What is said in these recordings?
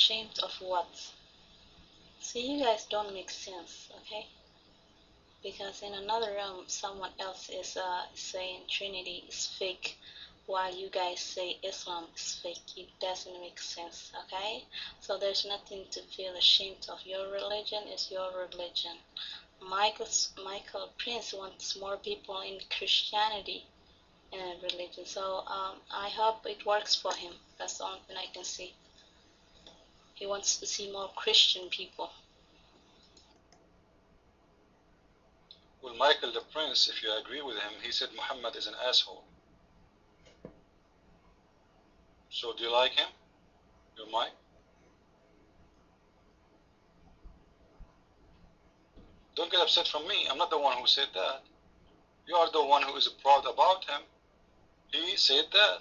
ashamed of what? See, you guys don't make sense, okay? Because in another room, someone else is saying Trinity is fake, while you guys say Islam is fake. It doesn't make sense, okay? So there's nothing to feel ashamed of. Your religion is your religion. Michael Prince wants more people in Christianity religion. So I hope it works for him. That's the only thing I can see. He wants to see more Christian people. Well, Michael the Prince, if you agree with him, he said Muhammad is an asshole. So do you like him? Your Mike? Don't get upset from me. I'm not the one who said that. You are the one who is proud about him. He said that.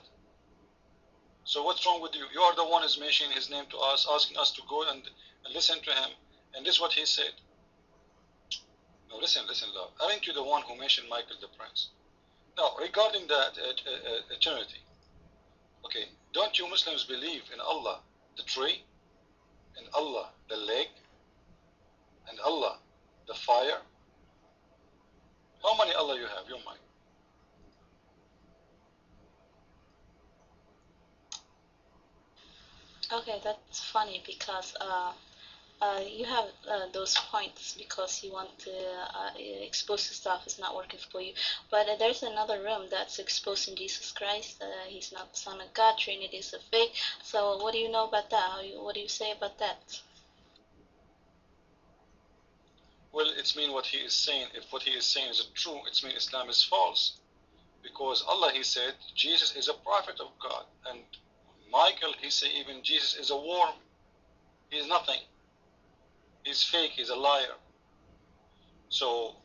So what's wrong with you? You are the one who is mentioning his name to us, asking us to go and listen to him. And this is what he said. No, listen, love. Aren't you the one who mentioned Michael the Prince? Now, regarding that eternity, okay, don't you Muslims believe in Allah, the tree, in Allah, the lake, and Allah, the fire? How many Allah you have? Your mind. Okay, that's funny because you have those points because you want to expose the stuff is not working for you. But there's another room that's exposing Jesus Christ. He's not the Son of God. Trinity is a fake. So what do you know about that? What do you say about that? Well, it's mean what he is saying. If what he is saying is true, it's mean Islam is false. Because Allah, he said, Jesus is a prophet of God. And Michael, he said even Jesus is a worm. He is nothing. He's fake, he's a liar. So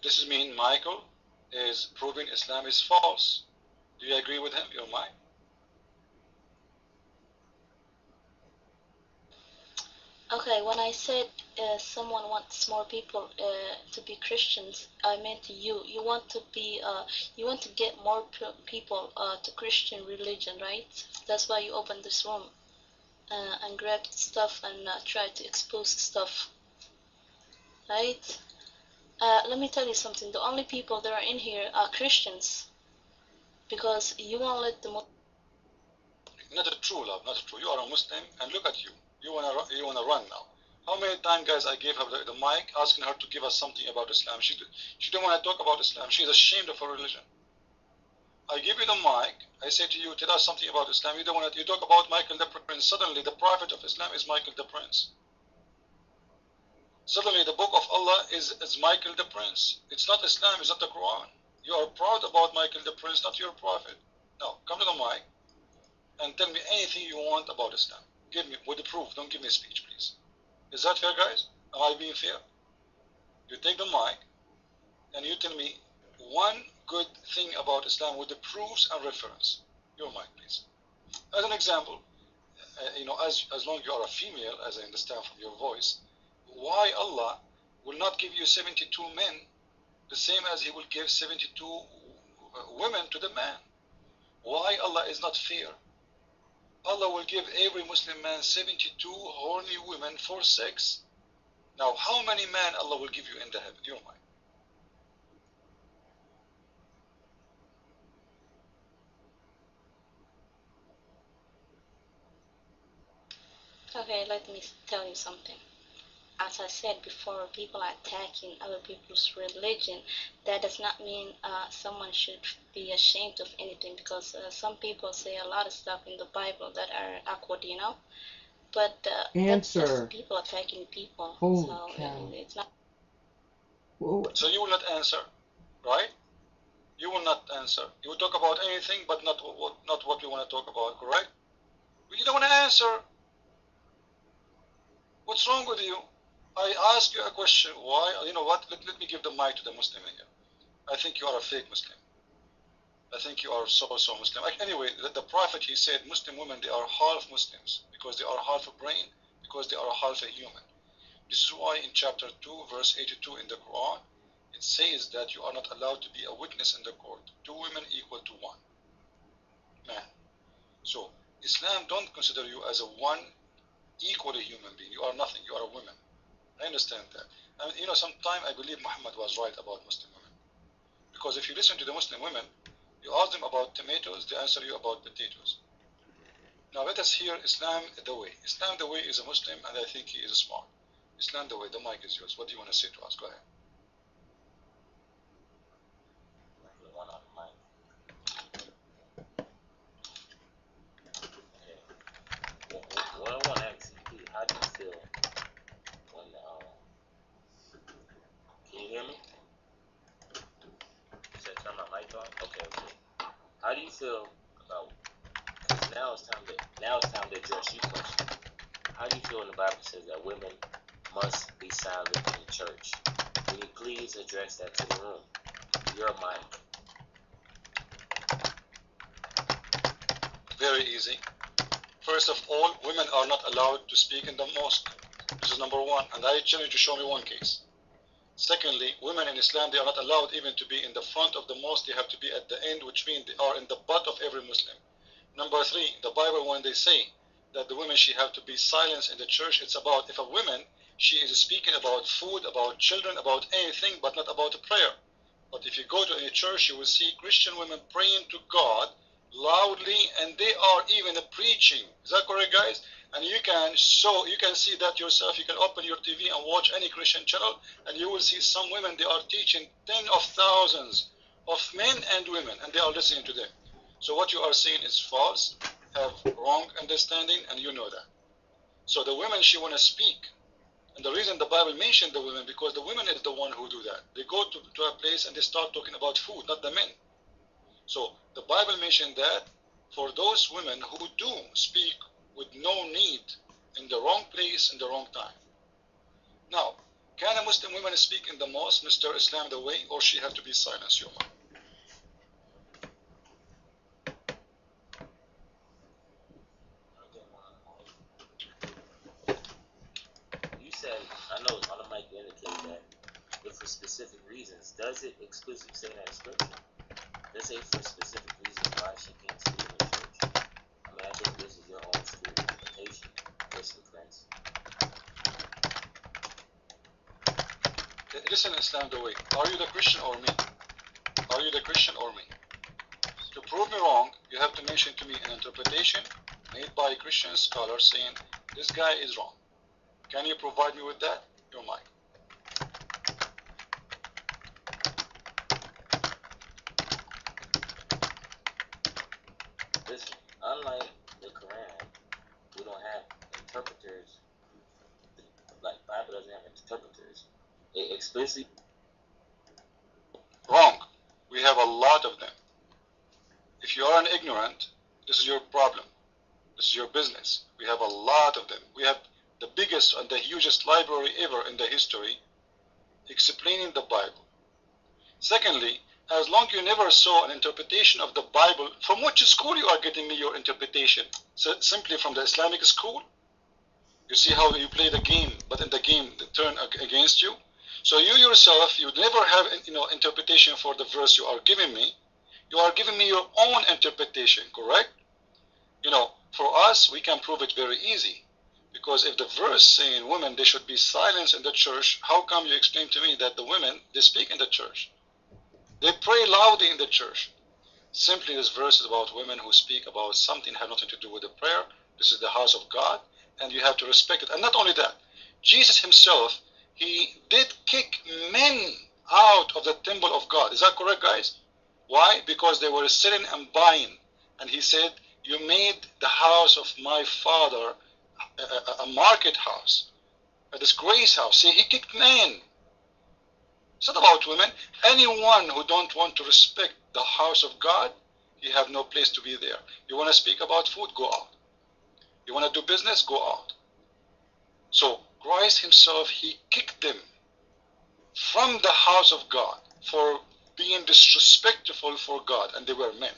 this is mean Michael is proving Islam is false. Do you agree with him, your mind? Okay, when I said someone wants more people to be Christians, I meant you. You want to be, you want to get more people to Christian religion, right? That's why you opened this room and grabbed stuff and tried to expose stuff, right? Let me tell you something. The only people that are in here are Christians, because you won't let the. Not true, love. Not true. You are a Muslim, and look at you. You wanna run now. How many times, guys, I gave her the mic, asking her to give us something about Islam. She don't want to talk about Islam. She's ashamed of her religion. I give you the mic. I say to you, tell us something about Islam. You don't want to. You talk about Michael the Prince. Suddenly, the prophet of Islam is Michael the Prince. Suddenly, the book of Allah is Michael the Prince. It's not Islam. It's not the Quran. You are proud about Michael the Prince, not your prophet. Now, come to the mic and tell me anything you want about Islam. Give me with the proof. Don't give me a speech, please. Is that fair, guys? Am I being fair? You take the mic and you tell me one good thing about Islam with the proofs and reference. Your mic, please. As an example, as long as you are a female, as I understand from your voice, why Allah will not give you 72 men the same as He will give 72 women to the man? Why Allah is not fair? Allah will give every Muslim man 72 horny women for sex. Now, how many men Allah will give you in the heaven? Your mind. Okay, let me tell you something. As I said before, people are attacking other people's religion. That does not mean someone should be ashamed of anything, because some people say a lot of stuff in the Bible that are awkward, But that's just people attacking people. So it's not. So you will not answer, right? You will not answer. You will talk about anything, but not what we want to talk about, correct? But you don't want to answer. What's wrong with you? I ask you a question. Why? You know what? Let me give the mic to the Muslim here. I think you are a fake Muslim. I think you are so Muslim. Anyway, the Prophet, he said Muslim women, they are half Muslims because they are half a brain, because they are half a human. This is why in chapter 2, verse 82 in the Quran, it says that you are not allowed to be a witness in the court. 2 women equal to 1 man. So Islam don't consider you as a one equally human being. You are nothing. You are a woman. I understand that. And you know, sometimes I believe Muhammad was right about Muslim women. Because if you listen to the Muslim women, you ask them about tomatoes, they answer you about potatoes. Now let us hear Islam the way. Islam the way is a Muslim, and I think he is smart. Islam the way, the mic is yours. What do you want to say to us? Go ahead. What I want to ask you, how do you feel when, can you hear me? Should I turn my mic on? Okay. How do you feel about, because now it's time to address you question. How do you feel when the Bible says that women must be silent in the church? Can you please address that to the room? Your mic. Very easy. First of all, women are not allowed to speak in the mosque. This is number one, and I challenge you to show me one case. Secondly, women in Islam, they are not allowed even to be in the front of the mosque. They have to be at the end, which means they are in the butt of every Muslim. Number three, the Bible, when they say that the women, she have to be silenced in the church, it's about if a woman, she is speaking about food, about children, about anything, but not about a prayer. But if you go to any church, you will see Christian women praying to God loudly, and they are even preaching. Is that correct, guys? And you can see that yourself. You can open your TV and watch any Christian channel, and you will see some women, they are teaching tens of thousands of men and women, and they are listening to them. So what you are saying is false, have wrong understanding, and you know that. So the women, she want to speak. And the reason the Bible mentioned the women, because the women is the one who do that. They go to a place and they start talking about food, not the men. So the Bible mentioned that for those women who do speak with no need, in the wrong place, in the wrong time. Now, can a Muslim woman speak in the mosque, Mr. Islam the way, or she have to be silenced, your mom? You said, I know on the mic you indicate that if for specific reasons, does it explicitly say that in scripture? Does it say for specific reasons why she can't speak in the church? I mean, I think this is your own school interpretation. Listen, friends. Listen, Islam the way. Are you the Christian or me? Are you the Christian or me? To prove me wrong, you have to mention to me an interpretation made by a Christian scholar saying this guy is wrong. Can you provide me with that? Your mic. Listen, unlike the Quran, we don't have interpreters. Like, Bible doesn't have interpreters. It explicitly. Wrong. We have a lot of them. If you are an ignorant, this is your problem. This is your business. We have a lot of them. We have the biggest and the hugest library ever in the history explaining the Bible. Secondly, as long as you never saw an interpretation of the Bible, from which school you are getting me your interpretation? So simply from the Islamic school? You see how you play the game, but in the game they turn against you? So you yourself, you never have interpretation for the verse you are giving me. You are giving me your own interpretation, correct? For us, we can prove it very easy. Because if the verse saying women, they should be silenced in the church, how come you explain to me that the women, they speak in the church? They pray loudly in the church. Simply this verse is about women who speak about something that have nothing to do with the prayer. This is the house of God, and you have to respect it. And not only that, Jesus himself, he did kick men out of the temple of God. Is that correct, guys? Why? Because they were selling and buying. And he said, you made the house of my father a market house, a disgrace house. See, he kicked men. It's not about women. Anyone who don't want to respect the house of God, you have no place to be there. You want to speak about food, go out. You want to do business, go out. So Christ himself, he kicked them from the house of God for being disrespectful for God, and they were men.